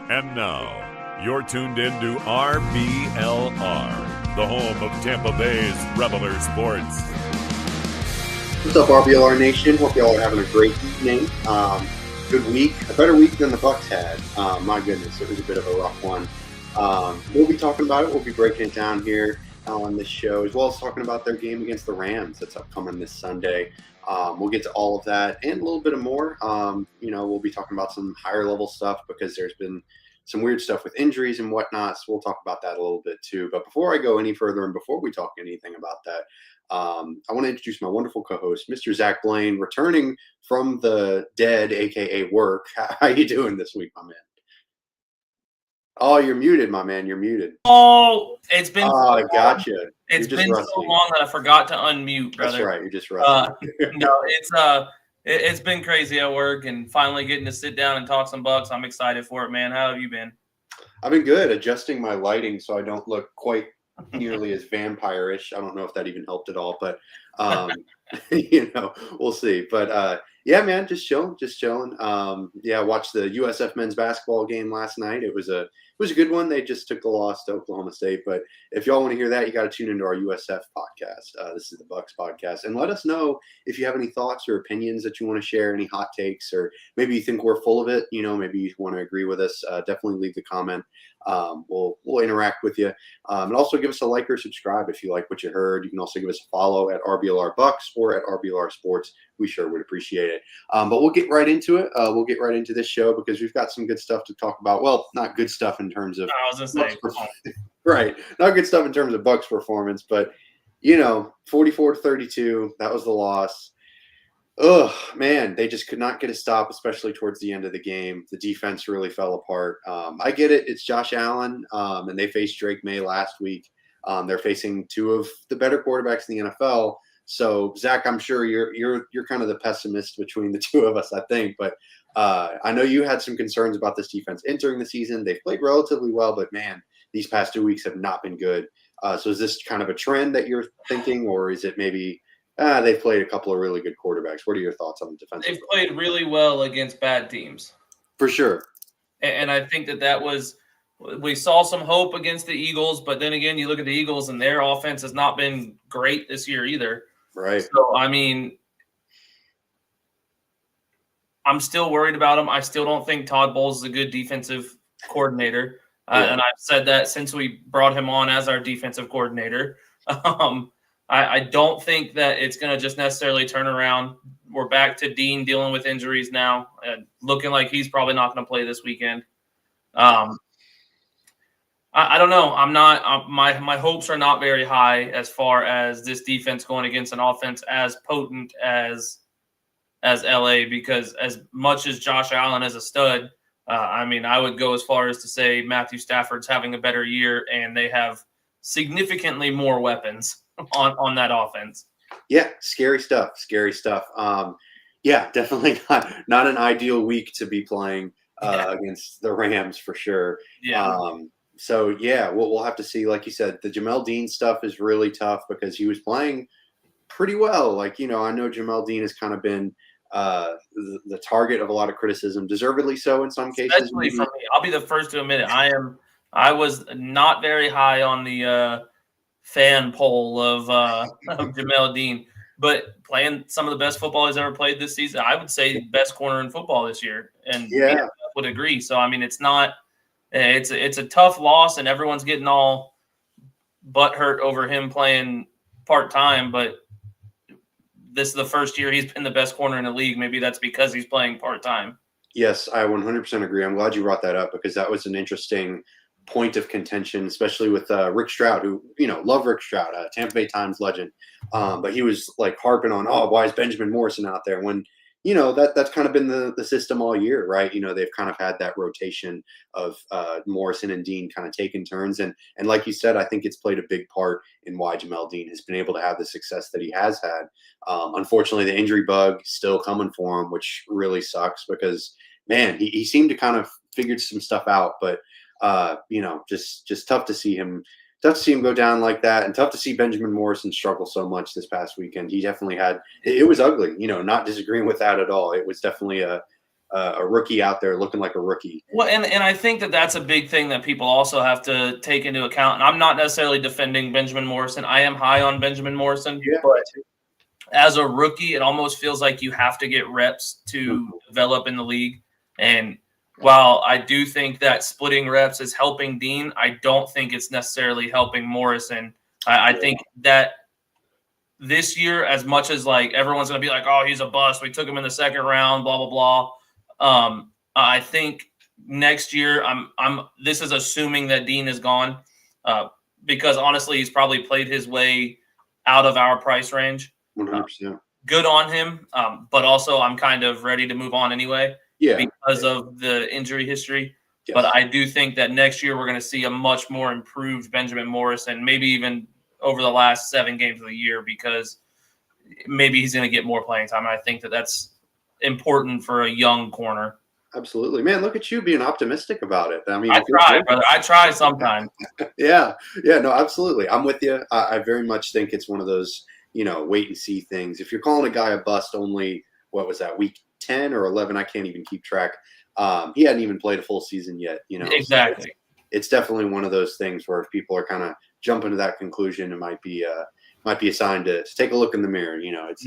And now, you're tuned in to RBLR, the home of Tampa Bay's Reveler Sports. What's up, RBLR Nation? Hope y'all are having a great evening. Good week, a better week than the BUCS had. My goodness, it was a bit of a rough one. We'll be talking about it. We'll be breaking it down here on this show, as well as talking about their game against the Rams that's upcoming this Sunday. We'll get to all of that and a little bit of more. We'll be talking about some higher level stuff because there's been some weird stuff with injuries and whatnot. So we'll talk about that a little bit too. But before I go any further and before we talk anything about that, I want to introduce my wonderful co-host, Mr. Zach Blaine, returning from the dead, aka work. How you doing this week, my man? Oh, you're muted, my man. You're muted. Oh, it's been. I gotcha. It's been rusty. So long that I forgot to unmute, brother. That's right. You're just rusty. No, it's been crazy at work, and finally getting to sit down and talk some BUCS. I'm excited for it, man. How have you been? I've been good, adjusting my lighting so I don't look quite nearly as vampire-ish. I don't know if that even helped at all, but we'll see. But yeah, man, just chilling. Watched the USF men's basketball game last night. It was a good one. They just took the loss to Oklahoma State. But if y'all want to hear that, you got to tune into our USF podcast. This is the BUCS podcast, and let us know if you have any thoughts or opinions that you want to share, any hot takes, or maybe you think we're full of it. Maybe you want to agree with us. Definitely leave the comment. We'll interact with you, and also give us a like or subscribe if you like what you heard. You can also give us a follow at RBLR BUCS or at RBLR Sports. We sure would appreciate it. But we'll get right into it. We'll get right into this show because we've got some good stuff to talk about. Well, not good stuff in terms of right, not good stuff in terms of BUCS performance, but 44-32. That was the loss. Oh, man, they just could not get a stop, especially towards the end of the game. The defense really fell apart. I get it. It's Josh Allen, and they faced Drake May last week. They're facing two of the better quarterbacks in the NFL. So, Zach, I'm sure you're kind of the pessimist between the two of us, I think. But I know you had some concerns about this defense entering the season. They've played relatively well, but, man, these past 2 weeks have not been good. So is this kind of a trend that you're thinking, or is it maybe – they've played a couple of really good quarterbacks. What are your thoughts on the defense? They've played really well against bad teams. For sure. And I think that was – we saw some hope against the Eagles, but then again, you look at the Eagles and their offense has not been great this year either. Right. So, I mean, I'm still worried about them. I still don't think Todd Bowles is a good defensive coordinator. And I've said that since we brought him on as our defensive coordinator. I don't think that it's going to just necessarily turn around. We're back to Dean dealing with injuries now, and looking like he's probably not going to play this weekend. I don't know. I'm not. My hopes are not very high as far as this defense going against an offense as potent as LA, because as much as Josh Allen is a stud, I would go as far as to say Matthew Stafford's having a better year, and they have significantly more weapons on that offense. Yeah, scary stuff. Definitely not an ideal week to be playing against the Rams for sure. Yeah. We'll have to see. Like you said, the Jamel Dean stuff is really tough because he was playing pretty well. I know Jamel Dean has kind of been the target of a lot of criticism, deservedly so in some cases. Especially from me. I'll be the first to admit it. I was not very high on the fan poll of Jamel Dean, but playing some of the best football he's ever played this season. I would say the best corner in football this year, and I would agree. So it's not. It's a tough loss, and everyone's getting all butthurt over him playing part-time, but this is the first year he's been the best corner in the league. Maybe that's because he's playing part-time. Yes, I 100% agree. I'm glad you brought that up because that was an interesting point of contention, especially with Rick Stroud, who, love Rick Stroud, Tampa Bay Times legend. But he was harping on, why is Benjamin Morrison out there when that's kind of been the system all year, right? They've kind of had that rotation of Morrison and Dean kind of taking turns. And like you said, I think it's played a big part in why Jamel Dean has been able to have the success that he has had. Unfortunately, the injury bug still coming for him, which really sucks because, man, he seemed to kind of figured some stuff out. But, just tough to see him. Tough to see him go down like that, and tough to see Benjamin Morrison struggle so much this past weekend. He definitely had – it was ugly, not disagreeing with that at all. It was definitely a a rookie out there looking like a rookie. Well, and I think that that's a big thing that people also have to take into account. And I'm not necessarily defending Benjamin Morrison. I am high on Benjamin Morrison, but as a rookie, it almost feels like you have to get reps to develop in the league. And while I do think that splitting reps is helping Dean, I don't think it's necessarily helping Morrison. I think that this year, as much as like everyone's going to be like, oh, he's a bust, we took him in the second round, blah, blah, blah. I think next year, this is assuming that Dean is gone, because honestly, he's probably played his way out of our price range. 100%. Good on him, but also I'm kind of ready to move on anyway because of the injury history. Yes. But I do think that next year we're going to see a much more improved Benjamin Morrison, maybe even over the last 7 games of the year, because maybe he's going to get more playing time. And I think that that's important for a young corner. Absolutely, man. Look at you being optimistic about it. I mean, I try, brother. I try sometimes. Yeah. No, absolutely. I'm with you. I very much think it's one of those, wait and see things. If you're calling a guy a bust only, what was that, week 10 or 11? I can't even keep track. He hadn't even played a full season yet. Exactly. So it's definitely one of those things where if people are kind of jumping to that conclusion, it might be a sign to take a look in the mirror. It's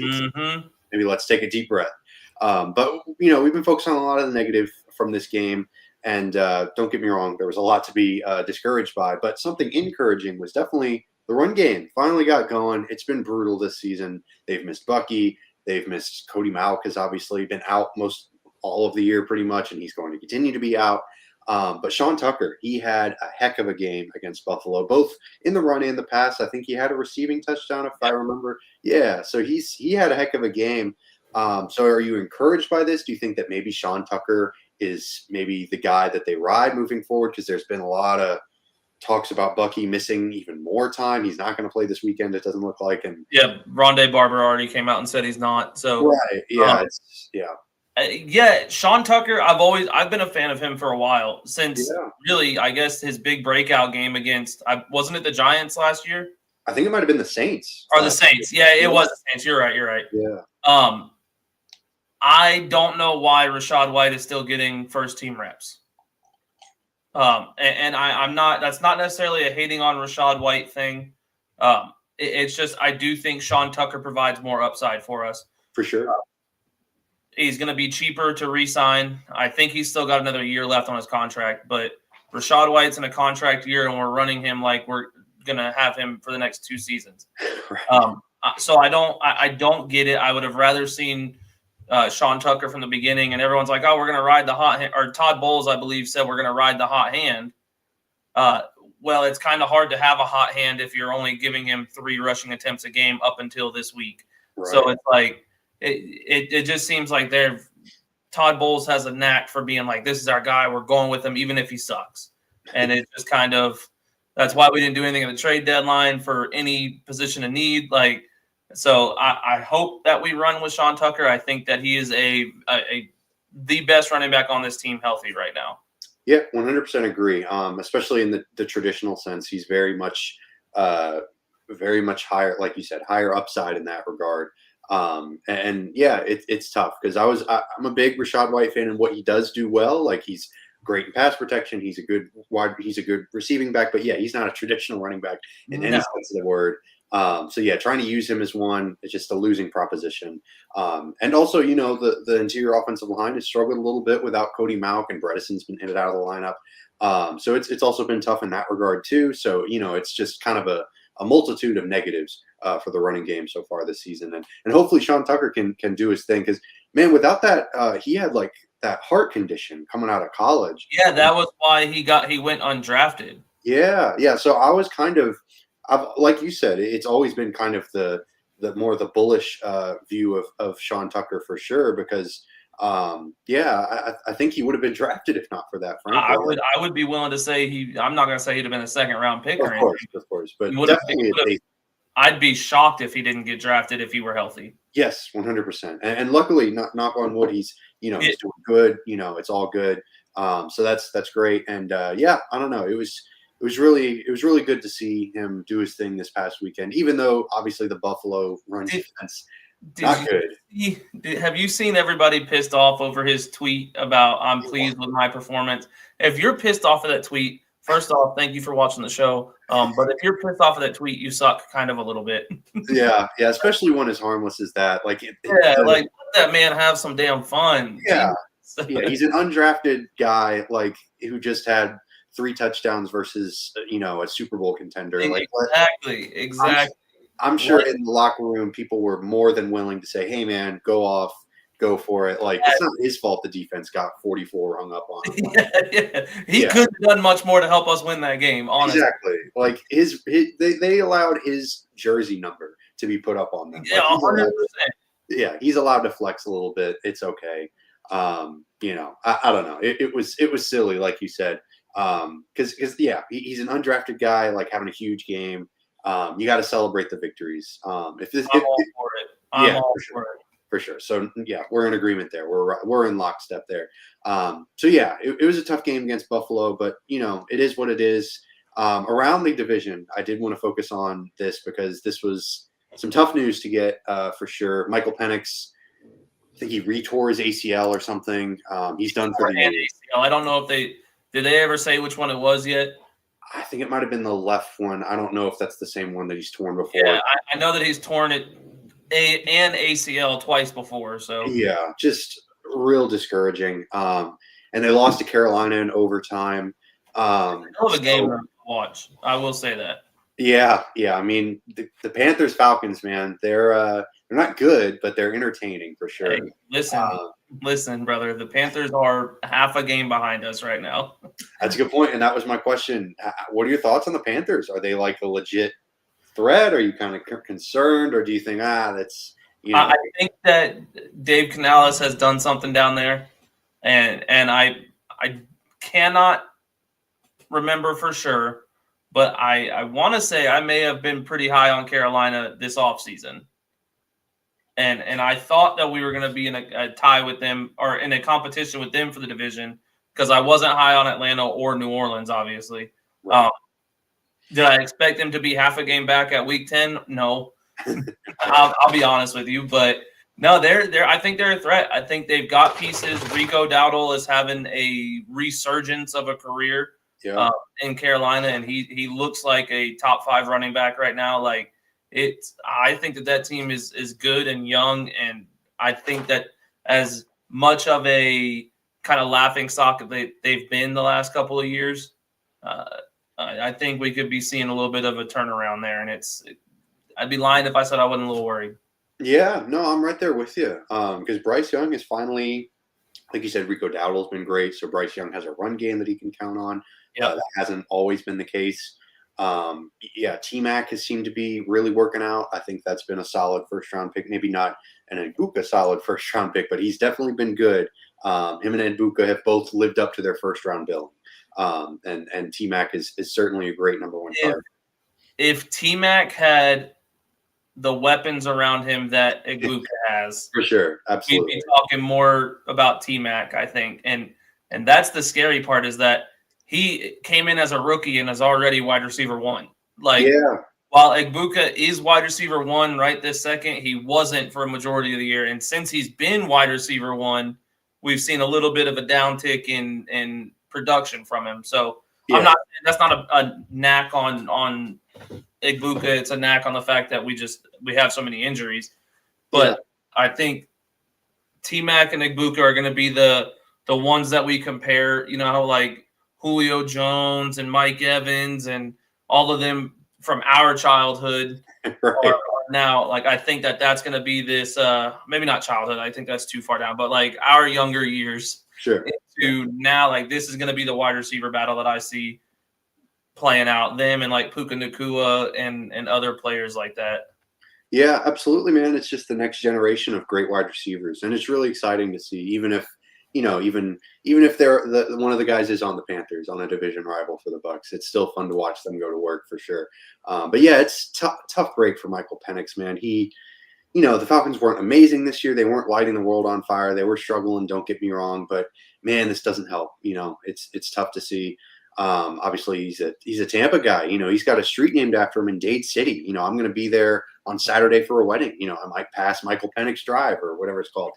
maybe let's take a deep breath. But we've been focused on a lot of the negative from this game, and don't get me wrong, there was a lot to be discouraged by. But something encouraging was definitely the run game. Finally got going. It's been brutal this season. They've missed Bucky. They've missed Cody Mauch, has obviously been out most all of the year pretty much, and he's going to continue to be out. But Sean Tucker, he had a heck of a game against Buffalo, both in the run and the pass. I think he had a receiving touchdown, if I remember. Yeah, so he had a heck of a game. So are you encouraged by this? Do you think that maybe Sean Tucker is maybe the guy that they ride moving forward? Because there's been a lot of talks about Bucky missing even more time. He's not going to play this weekend, it doesn't look like. And Rondé Barber already came out and said he's not. So right, Sean Tucker, I've been a fan of him for a while, since really, I guess, his big breakout game against, wasn't it the Giants last year? I think it might have been the Saints. Or the Saints. Yeah, it was the Saints. You're right. Yeah. I don't know why Rachaad White is still getting first team reps. And I'm not, that's not necessarily a hating on Rachaad White thing. It's just, I do think Sean Tucker provides more upside for us. For sure. He's going to be cheaper to re-sign. I think he's still got another year left on his contract, but Rachaad White's in a contract year, and we're running him like we're going to have him for the next 2 seasons. Right. So I don't get it. I would have rather seen Sean Tucker from the beginning, and everyone's like, oh, we're going to ride the hot hand. Or Todd Bowles, I believe, said we're going to ride the hot hand. Well, it's kind of hard to have a hot hand if you're only giving him 3 rushing attempts a game up until this week. Right. So it's like, it just seems like Todd Bowles has a knack for being like, this is our guy, we're going with him even if he sucks. And it's just kind of, that's why we didn't do anything at the trade deadline for any position of need. So I hope that we run with Sean Tucker. I think that he is the best running back on this team healthy right now. Yeah, 100% agree. Especially in the traditional sense, he's very much higher, like you said, higher upside in that regard. It's tough because I'm a big Rachaad White fan, and what he does do well, like he's great in pass protection. He's a good receiving back, but he's not a traditional running back in any sense of the word. Trying to use him as one, it's just a losing proposition. And also, the interior offensive line has struggled a little bit without Cody Mauch, and Bredesen's been hit out of the lineup. So it's also been tough in that regard too. So, it's just kind of a multitude of negatives for the running game so far this season. And hopefully Sean Tucker can do his thing, because, man, without that, he had like that heart condition coming out of college. Yeah, that was why he went undrafted. Yeah. So I was kind of, like you said, it's always been kind of the more the bullish view of Sean Tucker for sure, because I think he would have been drafted if not for that. Frankly, I would be willing to say I'm not going to say he'd have been a second round pick or anything. Of course, but definitely I'd be shocked if he didn't get drafted if he were healthy. Yes, 100%. And luckily, knock on wood, he's doing good. It's all good. So that's great. And I don't know. It was really good to see him do his thing this past weekend, even though obviously the Buffalo run defense Not good. Have you seen everybody pissed off over his tweet about I'm pleased with my performance? If you're pissed off of that tweet, first off, thank you for watching the show. But if you're pissed off of that tweet, you suck kind of a little bit. Yeah, especially one as harmless as that. Like, let that man have some damn fun. Yeah, he's an undrafted guy, like, who just had 3 touchdowns versus a Super Bowl contender. Like, exactly. I'm sure in the locker room, people were more than willing to say, "Hey, man, go off, go for it." Like, it's not his fault the defense got 44 hung up on him. He couldn't have done much more to help us win that game, honestly. Exactly. Like, they allowed his jersey number to be put up on them. Yeah, 100%. Yeah, he's allowed to flex a little bit. It's okay. I don't know. It was silly, like you said. Because he's an undrafted guy, like, having a huge game. You got to celebrate the victories. I'm all for it. I'm all for it. For sure. So we're in agreement there. We're in lockstep there. It was a tough game against Buffalo, but it is what it is. Around the division, I did want to focus on this because this was some tough news to get for sure. Michael Penix, I think he retore his ACL or something. He's done for the year. ACL. I don't know if did they ever say which one it was yet. I think it might have been the left one. I don't know if that's the same one that he's torn before. Yeah, I know that he's torn it and ACL twice before. So yeah, just real discouraging. And they lost to Carolina in overtime. Hell of a game to watch. I will say that. Yeah. I mean, the Panthers Falcons, man, they're not good, but they're entertaining for sure. Hey, listen, brother. The Panthers are half a game behind us right now. That's a good point, and that was my question. What are your thoughts on the Panthers? Are they like a legit threat? Are you kind of concerned, or do you think that's I think that Dave Canales has done something down there, and I cannot remember for sure, but I want to say I may have been pretty high on Carolina this offseason. And I thought that we were going to be in a tie with them or in a competition with them for the division because I wasn't high on Atlanta or New Orleans, obviously. Right. Did I expect them to be half a game back at week 10? No. I'll be honest with you. But, no, they're. I think they're a threat. I think they've got pieces. Rico Dowdle is having a resurgence of a career in Carolina, and he looks like a top 5 running back right now. Like, I think that team is good and young, and I think that as much of a kind of laughing stock they've been the last couple of years, I think we could be seeing a little bit of a turnaround there. And I'd be lying if I said I wasn't a little worried. Yeah, no, I'm right there with you. Because Bryce Young is finally, like you said, Rico Dowdle's been great. So Bryce Young has a run game that he can count on. That hasn't always been the case. T-Mac has seemed to be really working out. I think that's been a solid first-round pick. Maybe not an Egbuka solid first-round pick, but he's definitely been good. Him and Egbuka have both lived up to their first-round billing. And T-Mac is certainly a great number 1 target. If T-Mac had the weapons around him that Egbuka has, for sure, absolutely, we'd be talking more about T-Mac, I think. And that's the scary part is that he came in as a rookie and is already wide receiver 1. While Egbuka is wide receiver 1 right this second, he wasn't for a majority of the year. And since he's been wide receiver 1, we've seen a little bit of a downtick in production from him. So that's not a knack on Egbuka. It's a knack on the fact that we have so many injuries. But I think T-Mac and Egbuka are going to be the ones that we compare, like Julio Jones and Mike Evans and all of them from our childhood are now. Like, I think that's going to be this, maybe not childhood. I think that's too far down, but like our younger years. Sure. To now, like, this is going to be the wide receiver battle that I see playing out, them and like Puka Nacua and other players like that. Yeah, absolutely, man. It's just the next generation of great wide receivers. And it's really exciting to see, even if they're one of the guys is on the Panthers, on a division rival for the BUCS, it's still fun to watch them go to work for sure. It's tough break for Michael Penix, man. The Falcons weren't amazing this year. They weren't lighting the world on fire. They were struggling, don't get me wrong, but man, this doesn't help. It's tough to see. Obviously, he's a Tampa guy. He's got a street named after him in Dade City. I'm going to be there on Saturday for a wedding. I might pass Michael Penix Drive or whatever it's called.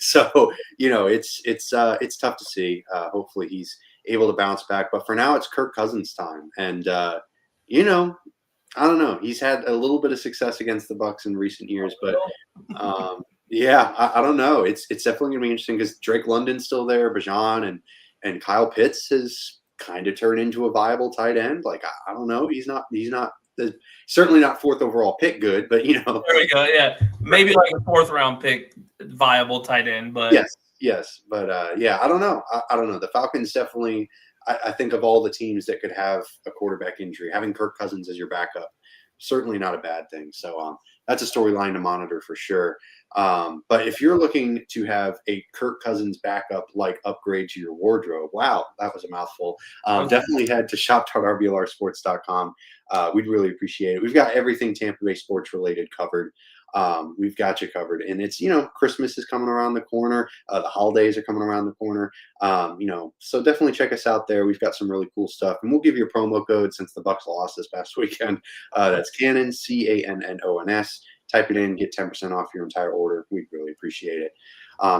So it's tough to see. Hopefully, he's able to bounce back. But for now, it's Kirk Cousins' time, and I don't know. He's had a little bit of success against the Bucs in recent years, but yeah, I don't know. It's definitely going to be interesting because Drake London's still there, Bajan, and Kyle Pitts has kind of turned into a viable tight end. Like I don't know. He's not certainly not 4th overall pick good, but There we go. Yeah, maybe like a 4th round pick, viable tight end, but yes, but yeah, I don't know. I don't know. The Falcons definitely. I think of all the teams that could have a quarterback injury, having Kirk Cousins as your backup, certainly not a bad thing. So that's a storyline to monitor for sure. But if you're looking to have a Kirk Cousins backup like upgrade to your wardrobe, wow, that was a mouthful. Definitely head to shop.rblrsports.com. We'd really appreciate it. We've got everything Tampa Bay sports related covered. We've got you covered, and it's Christmas is coming around the corner, the holidays are coming around the corner, so definitely check us out there. We've got some really cool stuff, and we'll give you a promo code since the Bucs lost this past weekend. That's Cannon, CANNONS. Type it in, get 10% off your entire order. We'd really appreciate it.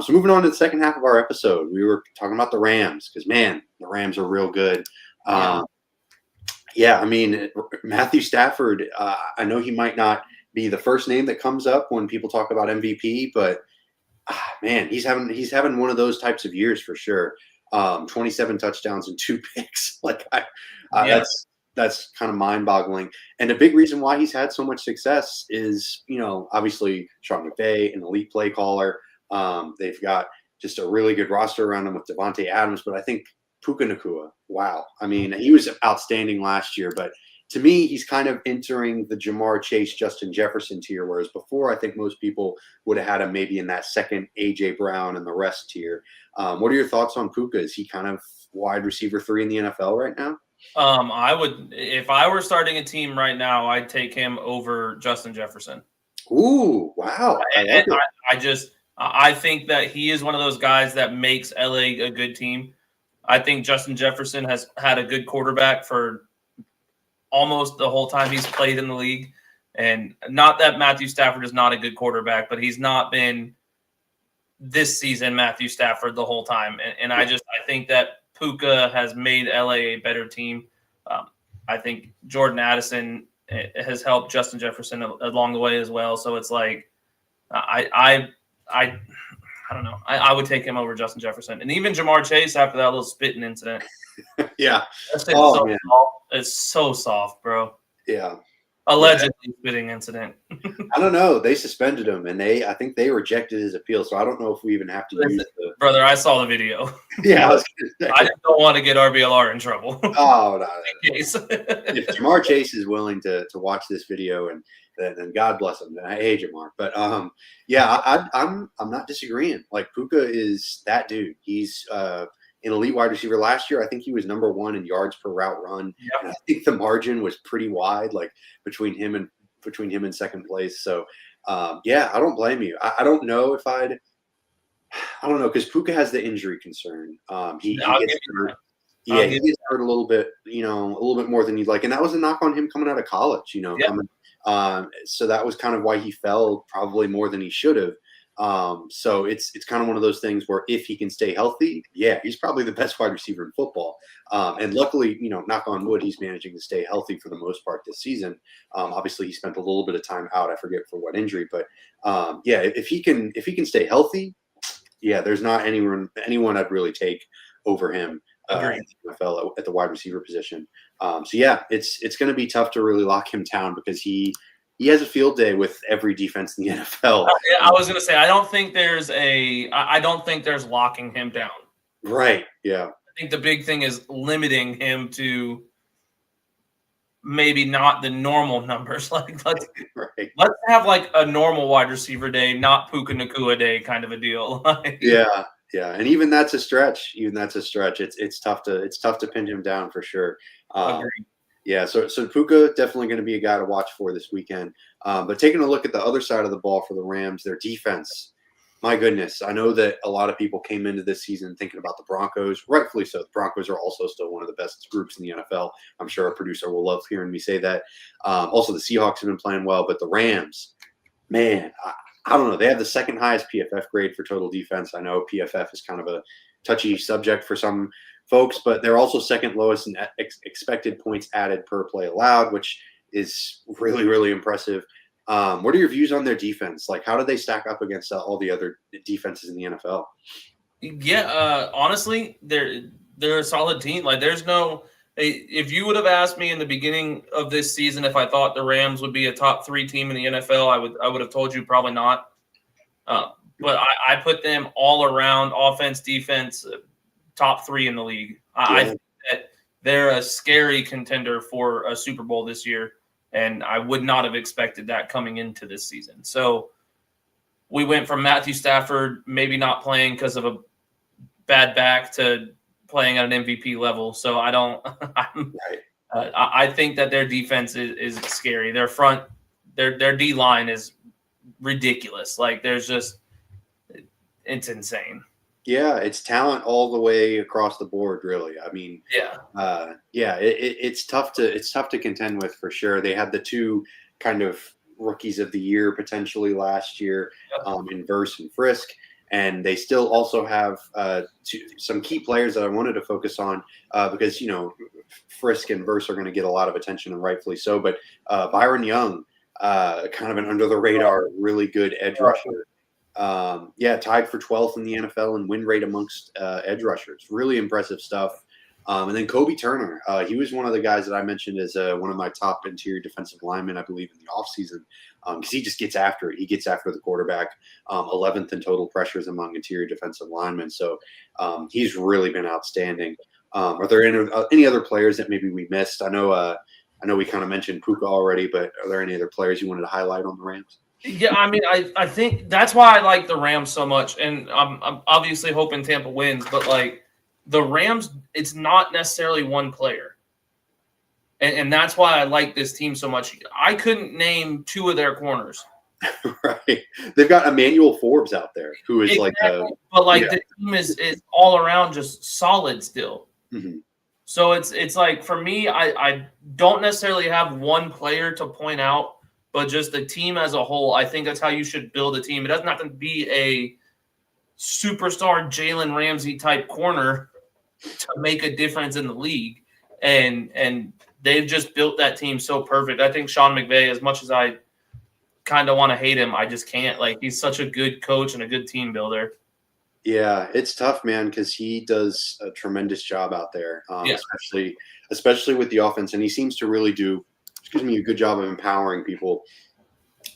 So moving on to the second half of our episode, we were talking about the Rams because man, the Rams are real good. Yeah, I mean Matthew Stafford, I know he might not be the first name that comes up when people talk about MVP, but man, he's having one of those types of years for sure. 27 touchdowns and 2 picks. Like that's kind of mind-boggling. And a big reason why he's had so much success is, obviously Sean McVay, an elite play caller. They've got just a really good roster around him with Devontae Adams, but I think Puka Nacua, wow. I mean, he was outstanding last year, but to me, he's kind of entering the Jamar Chase, Justin Jefferson tier, whereas before I think most people would have had him maybe in that second A.J. Brown and the rest tier. What are your thoughts on Puka? Is he kind of wide receiver 3 in the NFL right now? I would, if I were starting a team right now, I'd take him over Justin Jefferson. Ooh, wow. I think that he is one of those guys that makes LA a good team. I think Justin Jefferson has had a good quarterback for almost the whole time he's played in the league. And not that Matthew Stafford is not a good quarterback, but he's not been this season Matthew Stafford the whole time. And I think that Puka has made LA a better team. I think Jordan Addison has helped Justin Jefferson along the way as well. So it's like, I don't know. I would take him over Justin Jefferson. And even Jamar Chase after that little spitting incident. Yeah. It's so soft, bro. Yeah. Allegedly spitting incident. I don't know. They suspended him, and I think they rejected his appeal. So I don't know if we even have to use the. Brother, I saw the video. Yeah, I just don't want to get RBLR in trouble. Oh no! If Jamar Chase is willing to watch this video, and then God bless him. Hey, Jamar, but yeah, I'm not disagreeing. Like Puka is that dude. He's an elite wide receiver last year. I think he was number 1 in yards per route run. Yep. And I think the margin was pretty wide, like between him and second place. So yeah, I don't blame you. I don't know if I don't know because Puka has the injury concern. He gets hurt. Yeah, he gets hurt a little bit, a little bit more than you'd like. And that was a knock on him coming out of college, Yep. So that was kind of why he fell probably more than he should have. So it's kind of one of those things where if he can stay healthy, yeah, he's probably the best wide receiver in football. And luckily, knock on wood, he's managing to stay healthy for the most part this season. Obviously he spent a little bit of time out. I forget for what injury, but yeah, if he can stay healthy, yeah, there's not anyone I'd really take over him in the NFL at the wide receiver position. So yeah, it's going to be tough to really lock him down because he has a field day with every defense in the NFL. I was going to say, I don't think there's locking him down. Right. Yeah. I think the big thing is limiting him to maybe not the normal numbers. Like let's have like a normal wide receiver day, not Puka Nacua day kind of a deal. Yeah. Yeah. And even that's a stretch. It's tough to pin him down for sure. Yeah, so Puka definitely going to be a guy to watch for this weekend. But taking a look at the other side of the ball for the Rams, their defense, My goodness, I know that a lot of people came into this season thinking about the Broncos, rightfully so. The Broncos are also still one of the best groups in the NFL. I'm sure our producer will love hearing me say that. Also, the Seahawks have been playing well, but the Rams, man, I don't know. They have the second highest PFF grade for total defense. I know PFF is kind of a touchy subject for some folks, but they're also second lowest in expected points added per play allowed, which is really, really impressive. What are your views on their defense? Like, how do they stack up against all the other defenses in the NFL? Yeah, honestly, they're a solid team. Like, there's no. If you would have asked me in the beginning of this season if I thought the Rams would be a top 3 team in the NFL, I would have told you probably not. But I put them all around offense, defense, top 3 in the league. I think that they're a scary contender for a Super Bowl this year. And I would not have expected that coming into this season. So we went from Matthew Stafford maybe not playing because of a bad back to playing at an MVP level. So I don't – I think that their defense is scary. Their front – their D-line is ridiculous. Like, there's just – it's insane. Yeah, it's talent all the way across the board, really. I mean, it's tough to contend with for sure. They had the 2 kind of rookies of the year potentially last year, in Verse and Frisk, and they still also have some key players that I wanted to focus on because Frisk and Verse are going to get a lot of attention, and rightfully so. But Byron Young, kind of an under the radar, really good edge rusher. Tied for 12th in the NFL in win rate amongst edge rushers. Really impressive stuff. And then Kobe Turner, he was one of the guys that I mentioned as one of my top interior defensive linemen, I believe, in the offseason, because he just gets after it. He gets after the quarterback, 11th in total pressures among interior defensive linemen. So he's really been outstanding. Are there any other players that maybe we missed? I know we kind of mentioned Puka already, but are there any other players you wanted to highlight on the Rams? Yeah, I mean, I think that's why I like the Rams so much, and I'm obviously hoping Tampa wins, but like the Rams, it's not necessarily one player, and that's why I like this team so much. I couldn't name 2 of their corners. Right, they've got Emmanuel Forbes out there, who is the team is all around just solid still. Mm-hmm. So it's like, for me, I don't necessarily have one player to point out. But just the team as a whole, I think that's how you should build a team. It doesn't have to be a superstar Jalen Ramsey type corner to make a difference in the league. And they've just built that team so perfect. I think Sean McVay, as much as I kind of want to hate him, I just can't. Like, he's such a good coach and a good team builder. Yeah, it's tough, man, because he does a tremendous job out there, especially with the offense. And he seems to really do a good job of empowering people,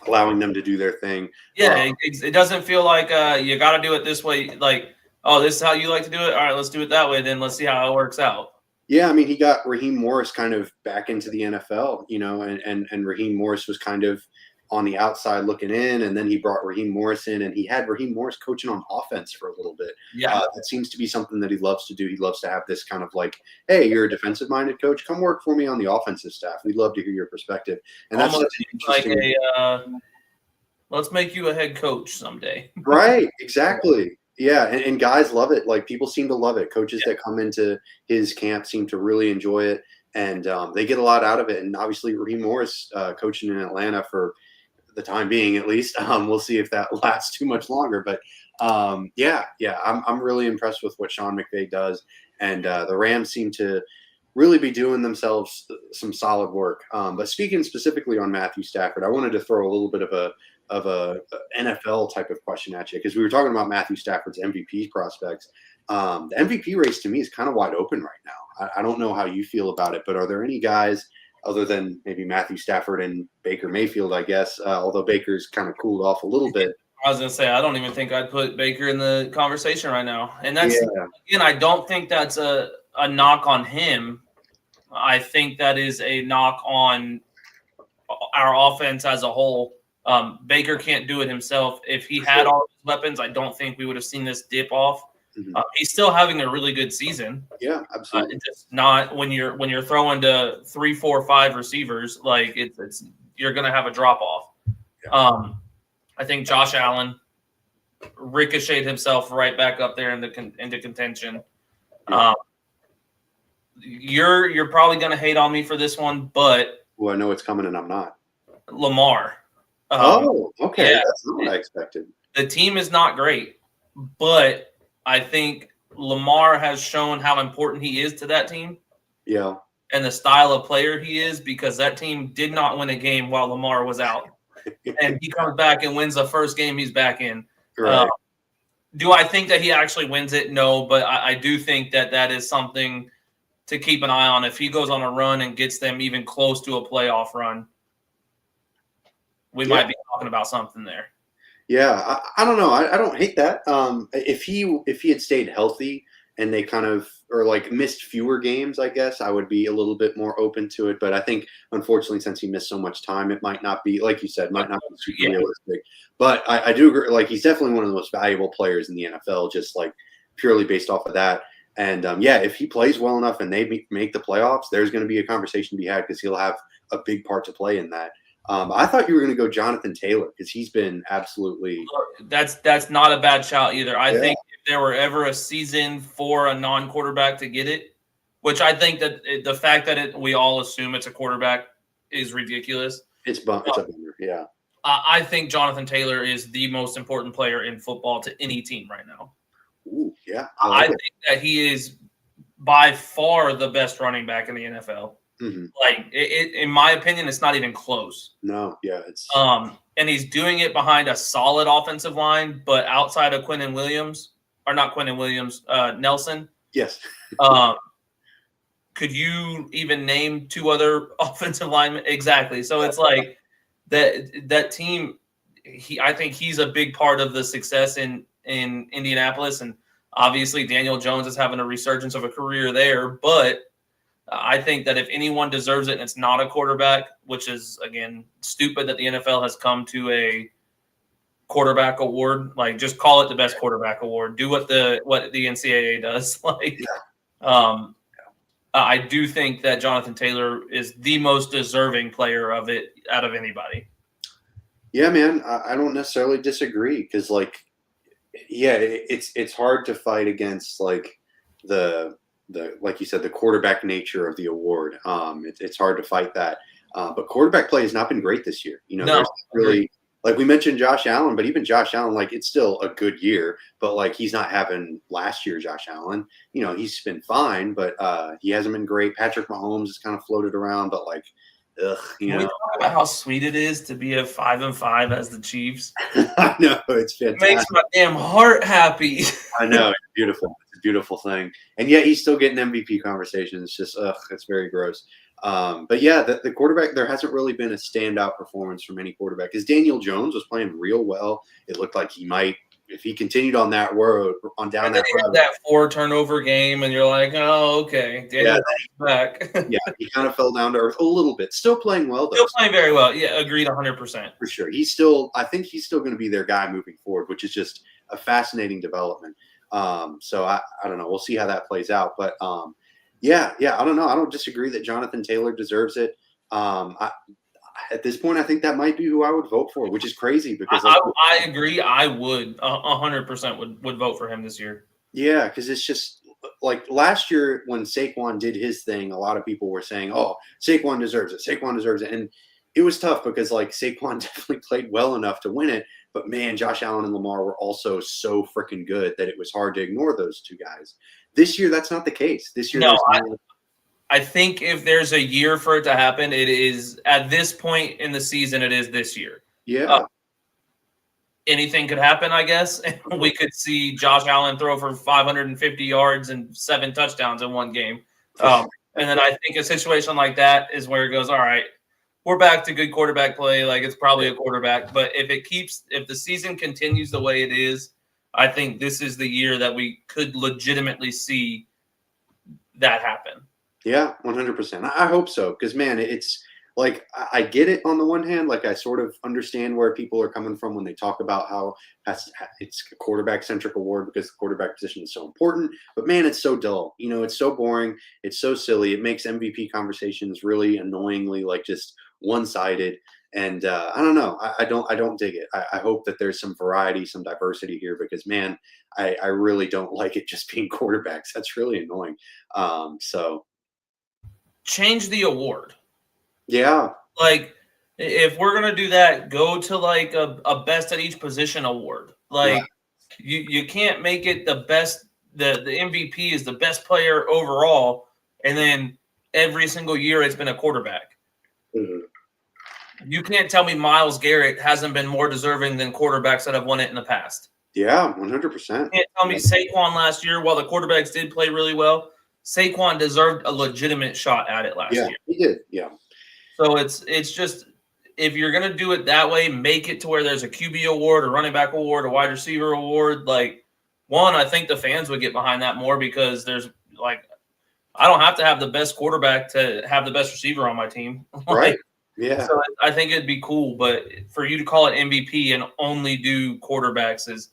allowing them to do their thing. Yeah, it doesn't feel like you got to do it this way. Like, oh, this is how you like to do it? All right, let's do it that way. Then let's see how it works out. Yeah, I mean, he got Raheem Morris kind of back into the NFL, and Raheem Morris was kind of on the outside looking in, and then he brought Raheem Morris in, and he had Raheem Morris coaching on offense for a little bit. Yeah, that seems to be something that he loves to do. He loves to have this kind of like, hey, you're a defensive-minded coach, come work for me on the offensive staff. We'd love to hear your perspective. And that's like let's make you a head coach someday. Right, exactly. Yeah, and guys love it. Like, people seem to love it. Coaches that come into his camp seem to really enjoy it, and they get a lot out of it. And obviously, Raheem Morris coaching in Atlanta for the time being, at least. We'll see if that lasts too much longer. But I'm really impressed with what Sean McVay does, and the Rams seem to really be doing themselves some solid work. But speaking specifically on Matthew Stafford, I wanted to throw a little bit of a NFL type of question at you, because we were talking about Matthew Stafford's MVP prospects. The MVP race to me is kind of wide open right now. I don't know how you feel about it, but are there any guys other than maybe Matthew Stafford and Baker Mayfield, I guess, although Baker's kind of cooled off a little bit? I was going to say, I don't even think I'd put Baker in the conversation right now. And that's, again, I don't think that's a knock on him. I think that is a knock on our offense as a whole. Baker can't do it himself. If he had all his weapons, I don't think we would have seen this dip off. Mm-hmm. He's still having a really good season. Yeah, absolutely. It's just not when you're throwing to 3, 4, 5 receivers, like it's you're going to have a drop off. Yeah. I think Josh Allen ricocheted himself right back up there into contention. Yeah. You're probably going to hate on me for this one, but Well, I know it's coming and I'm not. Lamar. Okay. Yeah, That's not what I expected. the team is not great, but I think Lamar has shown how important he is to that team. Yeah. And the style of player he is, because that team did not win a game while Lamar was out. And he comes back and wins the first game he's back in. Right. Do I think that he actually wins it? No, but I do think that is something to keep an eye on. If he goes on a run and gets them even close to a playoff run, we might be talking about something there. Yeah, I don't know. I don't hate that. If he had stayed healthy and they kind of or like missed fewer games, I guess I would be a little bit more open to it. But I think unfortunately, since he missed so much time, it might not be like you said, might not be super realistic. But I do agree. Like he's definitely one of the most valuable players in the NFL, just like purely based off of that. And if he plays well enough and they make the playoffs, there's going to be a conversation to be had because he'll have a big part to play in that. I thought you were going to go Jonathan Taylor because he's been absolutely. That's not a bad shout either. I think if there were ever a season for a non-quarterback to get it, which I think that the fact that we all assume it's a quarterback is ridiculous. It's a bummer, yeah. I think Jonathan Taylor is the most important player in football to any team right now. Ooh, yeah. I think that he is by far the best running back in the NFL. Mm-hmm. Like in my opinion, it's not even close. No, yeah, it's and he's doing it behind a solid offensive line, but outside of Nelson. Yes. Could you even name two other offensive linemen? Exactly. So it's like that team. I think he's a big part of the success in Indianapolis, and obviously Daniel Jones is having a resurgence of a career there, but I think that if anyone deserves it and it's not a quarterback, which is, again, stupid that the NFL has come to a quarterback award, like just call it the best quarterback award. Do what the NCAA does. I do think that Jonathan Taylor is the most deserving player of it out of anybody. Yeah, man, I don't necessarily disagree because, it's hard to fight against like the like you said, the quarterback nature of the award. It's hard to fight that. But quarterback play has not been great this year. There's really, like we mentioned Josh Allen, but even Josh Allen, like it's still a good year, but like he's not having last year Josh Allen. He's been fine, but he hasn't been great. Patrick Mahomes has kind of floated around, but like, Can we talk about how sweet it is to be at 5-5 as the Chiefs? I know, it's fantastic. It makes my damn heart happy. I know, it's beautiful. It's a beautiful thing. And yet he's still getting MVP conversations. It's just, it's very gross. But yeah, the quarterback, there hasn't really been a standout performance from any quarterback. Because Daniel Jones was playing real well. It looked like he might, if he continued on that road, that 4 turnover game, and you're like, oh, okay, Daniel's back. Yeah, he kind of fell down to earth a little bit. Still playing well, though. Still playing very well. Yeah, agreed 100%. For sure. I think he's still going to be their guy moving forward, which is just a fascinating development. So I don't know. We'll see how that plays out. But I don't know. I don't disagree that Jonathan Taylor deserves it. At this point, I think that might be who I would vote for, which is crazy because I agree. I would 100% would vote for him this year. Yeah, because it's just like last year when Saquon did his thing, a lot of people were saying, "Oh, Saquon deserves it. Saquon deserves it," and it was tough because like Saquon definitely played well enough to win it, but man, Josh Allen and Lamar were also so freaking good that it was hard to ignore those two guys. This year, that's not the case. This year, I think if there's a year for it to happen, it is at this point in the season. It is this year. Yeah. Anything could happen, I guess. We could see Josh Allen throw for 550 yards and 7 touchdowns in one game. And then I think a situation like that is where it goes, all right, we're back to good quarterback play. Like it's probably a quarterback. But if the season continues the way it is, I think this is the year that we could legitimately see that happen. Yeah, 100%. I hope so because, man, it's like I get it on the one hand. Like I sort of understand where people are coming from when they talk about how it's a quarterback-centric award because the quarterback position is so important. But, man, it's so dull. It's so boring. It's so silly. It makes MVP conversations really annoyingly like just one-sided. And I don't know. I don't dig it. I hope that there's some variety, some diversity here because, man, I really don't like it just being quarterbacks. That's really annoying. So Change the award. yeah, Like, if we're gonna do that, go to like a best at each position award. Like, right. you can't make it the best. The MVP is the best player overall, and then every single year it's been a quarterback. Mhm. You can't tell me Myles Garrett hasn't been more deserving than quarterbacks that have won it in the past. Yeah, 100%. You can't tell me Saquon last year, while the quarterbacks did play really well, Saquon deserved a legitimate shot at it last Yeah, year. he did. Yeah. So it's just, if you're gonna do it that way, make it to where there's a QB award, a running back award, a wide receiver award. Like, one, I think the fans would get behind that more because there's like, I don't have to have the best quarterback to have the best receiver on my team. Right. Yeah. So I think it'd be cool, but for you to call it MVP and only do quarterbacks is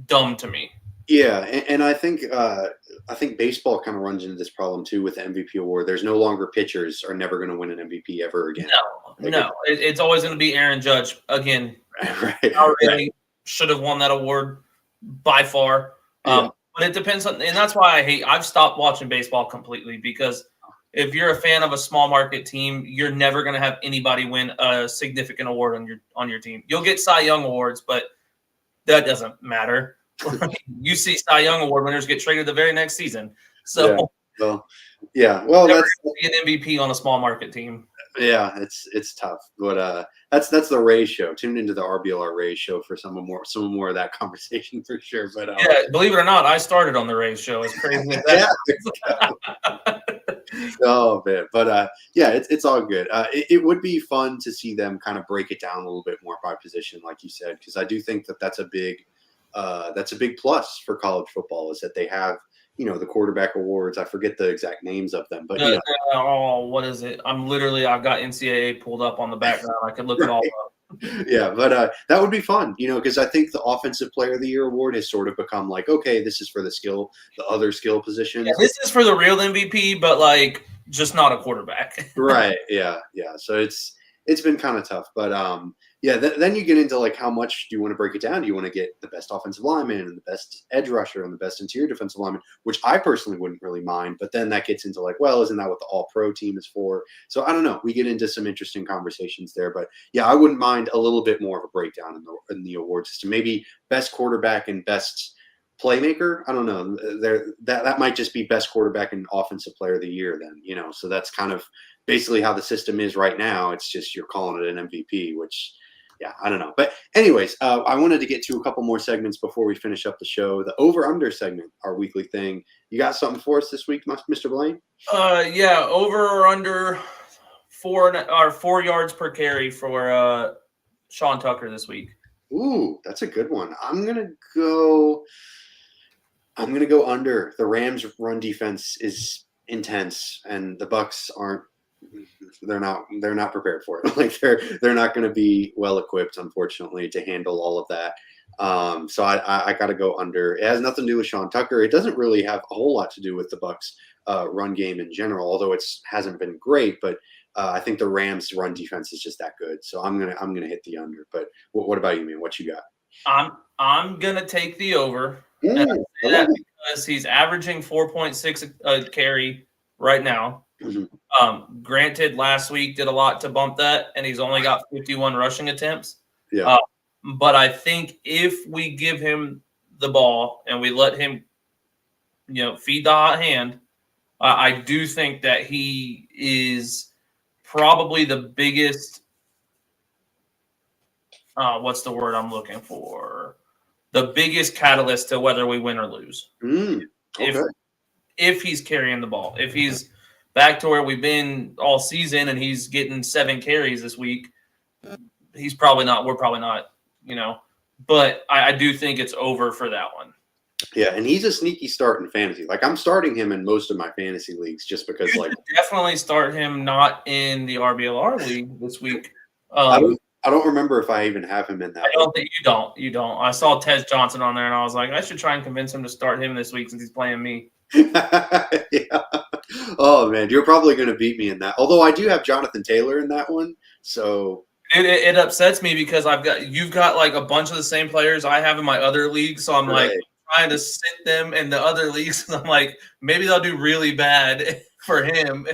dumb to me. Yeah, and I think baseball kind of runs into this problem too with the MVP award. There's no longer pitchers are never going to win an MVP ever again. It's always going to be Aaron Judge again. Right. Already should have won that award by far. But it depends on, and that's why I've stopped watching baseball completely, because if you're a fan of a small market team, you're never going to have anybody win a significant award on your team. You'll get Cy Young awards, but that doesn't matter. You see Cy Young award winners get traded the very next season. So well, never be an MVP on a small market team. Yeah, it's tough, but that's the Rays show. Tune into the RBLR Rays show for some more of that conversation for sure. But yeah, believe it or not, I started on the Rays show. It's crazy. Oh man, but yeah, it's all good. It would be fun to see them kind of break it down a little bit more by position, like you said, because I do think that's a big plus for college football is that they have, the quarterback awards. I forget the exact names of them, but what is it? I've got NCAA pulled up on the background. I could look it all up. Yeah, but that would be fun, because I think the Offensive Player of the Year award has sort of become like, okay, this is for the other skill positions. Yeah, this is for the real MVP, but like just not a quarterback. Right. Yeah. So it's been kind of tough, but then you get into like how much do you want to break it down? Do you want to get the best offensive lineman and the best edge rusher and the best interior defensive lineman, which I personally wouldn't really mind, but then that gets into like, well, isn't that what the all-pro team is for? So I don't know. We get into some interesting conversations there, but yeah, I wouldn't mind a little bit more of a breakdown in the award system. Maybe best quarterback and best playmaker. I don't know. That might just be best quarterback and offensive player of the year then, so that's kind of basically how the system is right now. It's just you're calling it an MVP, which, yeah, I don't know. But anyways, I wanted to get to a couple more segments before we finish up the show. The over-under segment, our weekly thing. You got something for us this week, Mr. Blaine? Yeah, over or under 4 yards per carry for Sean Tucker this week. Ooh, that's a good one. I'm gonna go under. The Rams' run defense is intense, and the Bucs aren't. They're not prepared for it. Like they're not going to be well equipped, unfortunately, to handle all of that. So I got to go under. It has nothing to do with Sean Tucker. It doesn't really have a whole lot to do with the Bucs run game in general, although it hasn't been great. But I think the Rams' run defense is just that good. So I'm gonna hit the under. But what about you, man? What you got? I'm gonna take the over. Because he's averaging 4.6 carry right now. Mm-hmm. Granted, last week did a lot to bump that, and he's only got 51 rushing attempts. Yeah. But I think if we give him the ball and we let him, feed the hot hand, I do think that he is probably the biggest. What's the word I'm looking for? The biggest catalyst to whether we win or lose. Okay. If he's carrying the ball, if he's back to where we've been all season and he's getting 7 carries this week, he's probably not. We're probably not. But I do think it's over for that one. Yeah, and he's a sneaky start in fantasy. Like I'm starting him in most of my fantasy leagues just because. You definitely start him not in the RBLR league this week. I don't remember if I even have him in that. I don't think you don't. You don't. I saw Tez Johnson on there, and I was like, I should try and convince him to start him this week since he's playing me. Yeah. Oh man, you're probably going to beat me in that. Although I do have Jonathan Taylor in that one, So it upsets me because you've got like a bunch of the same players I have in my other league, so I'm like trying to sit them in the other leagues, and I'm like, maybe they'll do really bad for him,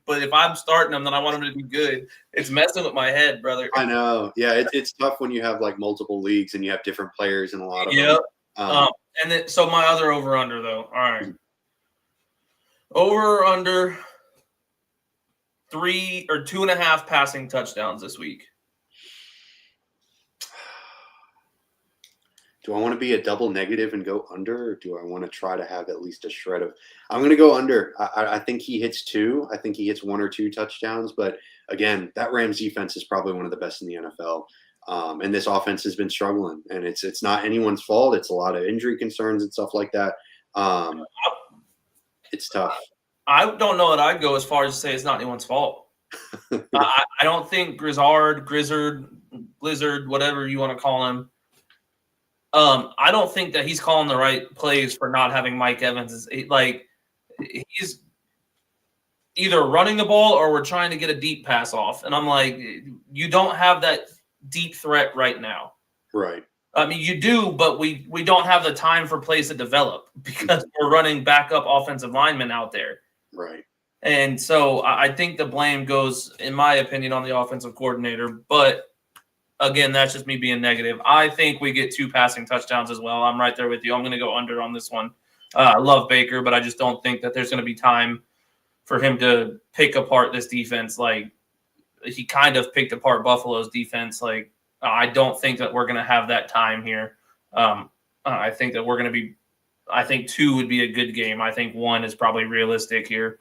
but if I'm starting them, then I want them to do good. It's messing with my head, brother. I know. Yeah, it's tough when you have like multiple leagues and you have different players in a lot of them. And then so my other over under though. All right, over under 3 or 2.5 passing touchdowns this week. Do I want to be a double negative and go under, or do I want to try to have at least a shred of? I'm going to go under. I think he hits 2. I think he hits 1 or 2 touchdowns. But again, that Rams defense is probably one of the best in the NFL. And this offense has been struggling, and it's not anyone's fault. It's a lot of injury concerns and stuff like that. It's tough. I don't know that I'd go as far as to say it's not anyone's fault. I don't think Blizzard, whatever you want to call him. I don't think that he's calling the right plays for not having Mike Evans. He's either running the ball or we're trying to get a deep pass off. And I'm like, you don't have that deep threat right now. Right. I mean, you do, but we don't have the time for plays to develop because we're running backup offensive linemen out there. Right. And so I think the blame goes, in my opinion, on the offensive coordinator. But again, that's just me being negative. I think we get 2 passing touchdowns as well. I'm right there with you. I'm going to go under on this one. I love Baker, but I just don't think that there's going to be time for him to pick apart this defense. Like he kind of picked apart Buffalo's defense. Like I don't think that we're going to have that time here. I think that we're going to be – I think 2 would be a good game. I think 1 is probably realistic here.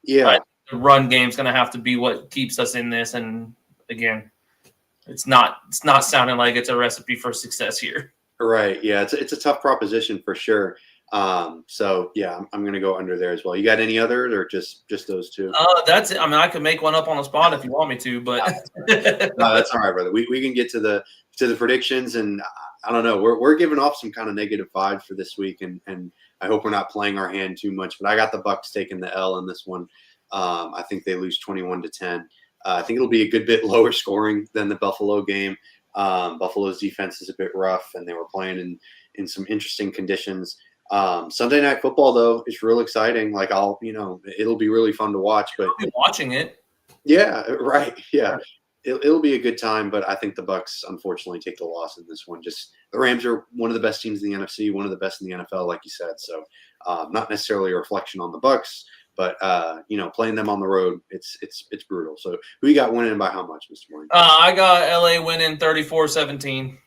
Yeah. The run game's going to have to be what keeps us in this. And, again, it's not sounding like it's a recipe for success here. Right. Yeah, it's a tough proposition for sure. So, yeah, I'm going to go under there as well. You got any others or just those 2? That's it. I mean, I could make one up on the spot if you want me to, but no, that's all right, brother. We can get to the predictions, and I don't know. We're giving off some kind of negative vibes for this week, and I hope we're not playing our hand too much. But I got the BUCS taking the L in this one. I think they lose 21-10. I think it'll be a good bit lower scoring than the Buffalo game. Buffalo's defense is a bit rough, and they were playing in some interesting conditions. Sunday Night Football, though, is real exciting. Like it'll be really fun to watch. But I'll be watching it. Yeah, right. Yeah, it'll be a good time. But I think the BUCS unfortunately take the loss in this one. Just the Rams are one of the best teams in the NFC, one of the best in the NFL, like you said. So not necessarily a reflection on the BUCS, but playing them on the road, it's brutal. So who you got winning by how much, Mr. Morgan? I got LA winning 34-17.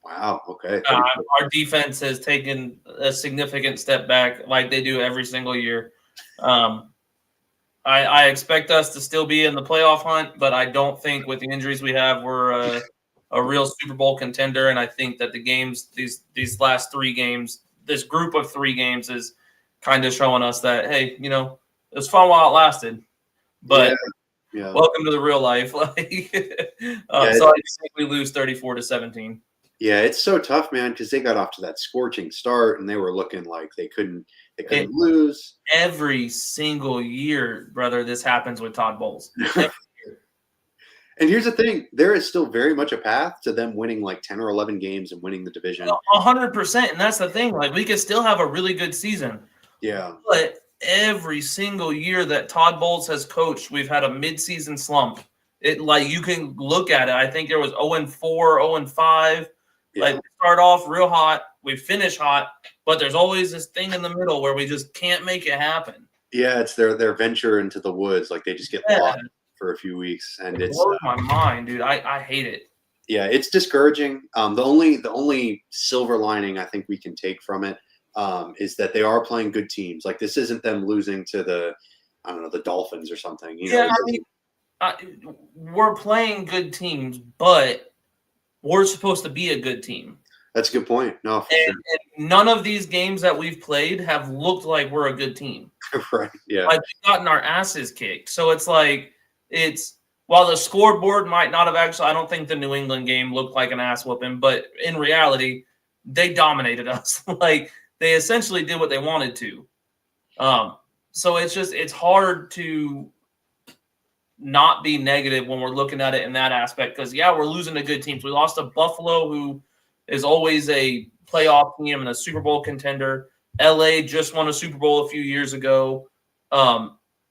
Wow. Okay. Our defense has taken a significant step back, like they do every single year. I expect us to still be in the playoff hunt, but I don't think with the injuries we have, we're a real Super Bowl contender. And I think that the games, these last 3 games, this group of 3 games is kind of showing us that, hey, it was fun while it lasted, but yeah. Welcome to the real life. So I think we lose 34-17. Yeah, it's so tough, man, because they got off to that scorching start, and they were looking like they couldn't lose. Every single year, brother, this happens with Todd Bowles. And here's the thing. There is still very much a path to them winning like 10 or 11 games and winning the division. 100%, and that's the thing. Like, we could still have a really good season. Yeah. But every single year that Todd Bowles has coached, we've had a midseason slump. You can look at it. I think there was 0-4, 0-5. Yeah. Like, we start off real hot, we finish hot, but there's always this thing in the middle where we just can't make it happen. Yeah, it's their venture into the woods. Like, they just get lost for a few weeks, and it blows my mind, dude. I hate it. Yeah, it's discouraging. The only silver lining I think we can take from it is that they are playing good teams. Like, this isn't them losing to the Dolphins or something. We're playing good teams, but we're supposed to be a good team. That's a good point. No, for sure. And none of these games that we've played have looked like we're a good team. Right. Yeah. Like, we've gotten our asses kicked. So it's like, while the scoreboard might not have actually, I don't think the New England game looked like an ass whooping, but in reality, they dominated us. Like, they essentially did what they wanted to. So it's hard to not be negative when we're looking at it in that aspect. Because, yeah, we're losing to good teams. We lost to Buffalo, who is always a playoff team and a Super Bowl contender. LA just won a Super Bowl a few years ago.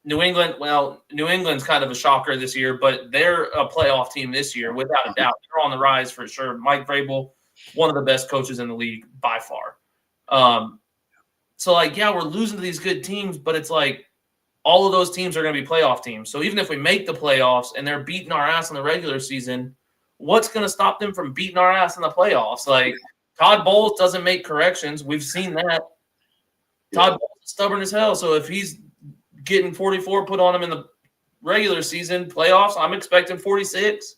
New England's kind of a shocker this year, but they're a playoff team this year, without a doubt. They're on the rise for sure. Mike Vrabel, one of the best coaches in the league by far. So, like, yeah, we're losing to these good teams, but it's like all of those teams are going to be playoff teams. So even if we make the playoffs and they're beating our ass in the regular season, what's going to stop them from beating our ass in the playoffs? Like, Todd Bowles doesn't make corrections. We've seen that. Todd Bowles is stubborn as hell. So if he's getting 44 put on him in the regular season, playoffs, I'm expecting 46.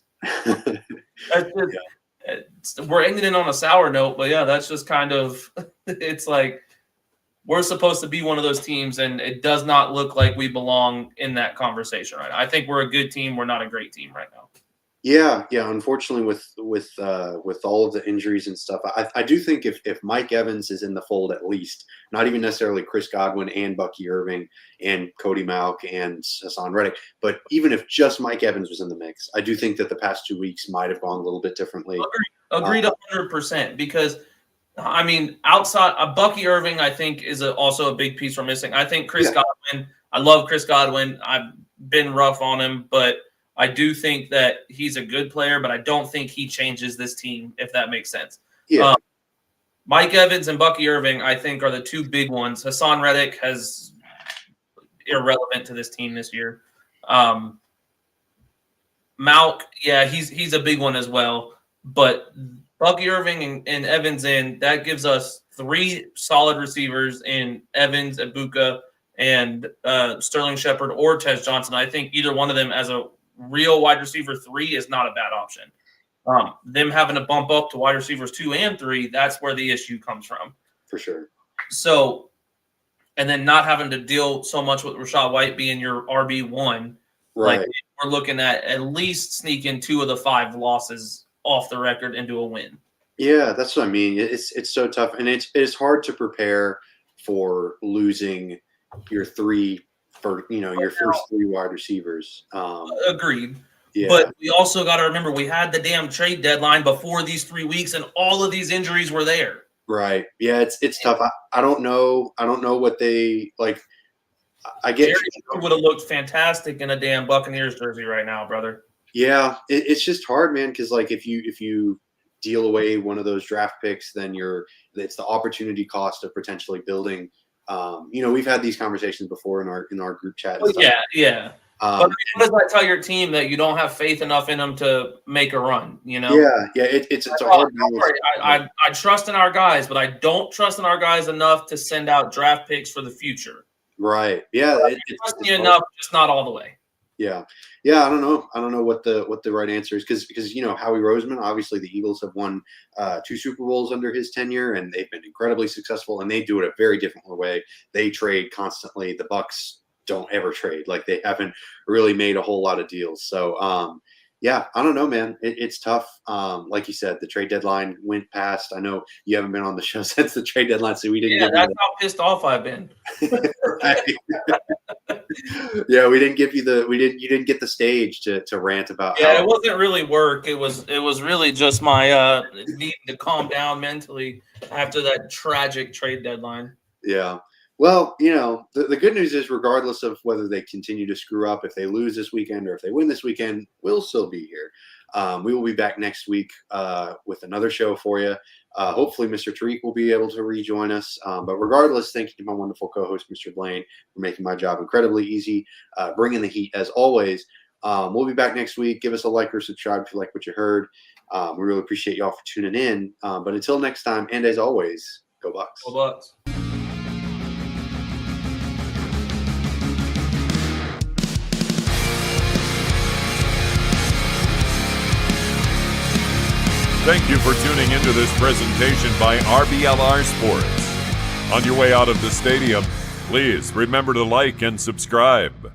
We're ending it on a sour note, but yeah, that's just kind of – it's like we're supposed to be one of those teams, and it does not look like we belong in that conversation right now. I think we're a good team. We're not a great team right now. Yeah. Unfortunately, with all of the injuries and stuff, I do think if Mike Evans is in the fold, at least, not even necessarily Chris Godwin and Bucky Irving and Cody Mauch and Hassan Reddick, but even if just Mike Evans was in the mix, I do think that the past 2 weeks might have gone a little bit differently. Agreed 100%, because I mean, outside Bucky Irving, I think is also a big piece we're missing. I think Chris Godwin. I love Chris Godwin. I've been rough on him, but I do think that he's a good player, but I don't think he changes this team, if that makes sense. Yeah. Mike Evans and Bucky Irving, I think, are the two big ones. Hassan Reddick has irrelevant to this team this year. Mauch, yeah, he's a big one as well. But Bucky Irving and Evans that gives us 3 solid receivers in Evans, Ibuka, and Sterling Shepard or Tez Johnson. I think either one of them as a real wide receiver 3 is not a bad option. Them having to bump up to wide receivers 2 and 3, that's where the issue comes from. For sure. So, and then not having to deal so much with Rachaad White being your RB1. Right. Like, we're looking at least sneaking 2 of the 5 losses off the record into a win. Yeah, that's what I mean. It's so tough, and it's hard to prepare for losing your your first 3 wide receivers. Agreed. Yeah. But we also got to remember we had the damn trade deadline before these 3 weeks, and all of these injuries were there. Right. Yeah, it's tough. I don't know what they like. I get Jerry would have looked fantastic in a damn Buccaneers jersey right now, brother. Yeah, it's just hard, man, because like if you deal away one of those draft picks, then it's the opportunity cost of potentially building. We've had these conversations before in our group chat. Yeah. But what does that tell your team that you don't have faith enough in them to make a run? You know? Yeah. It's a hard balance. I trust in our guys, but I don't trust in our guys enough to send out draft picks for the future. Right. Yeah. I trust you enough, just not all the way. Yeah. I don't know what the right answer is because Howie Roseman, obviously the Eagles have won 2 Super Bowls under his tenure, and they've been incredibly successful, and they do it a very different way. They trade constantly. The BUCS don't ever trade. Like, they haven't really made a whole lot of deals. So I don't know, man. It's tough. Like you said, the trade deadline went past. I know you haven't been on the show since the trade deadline, so we didn't. Yeah, that's how pissed off I've been. Right. Yeah, we didn't give you you didn't get the stage to rant about. Yeah, it wasn't really work. It was really just my needing to calm down mentally after that tragic trade deadline. Yeah. Well, the good news is, regardless of whether they continue to screw up, if they lose this weekend or if they win this weekend, we'll still be here. We will be back next week with another show for you. Hopefully, Mr. Tariq will be able to rejoin us. But regardless, thank you to my wonderful co-host, Mr. Blaine, for making my job incredibly easy, bringing the heat as always. We'll be back next week. Give us a like or subscribe if you like what you heard. We really appreciate y'all for tuning in. But until next time, and as always, go Bucks. Go Bucks. Thank you for tuning into this presentation by RBLR Sports. On your way out of the stadium, please remember to like and subscribe.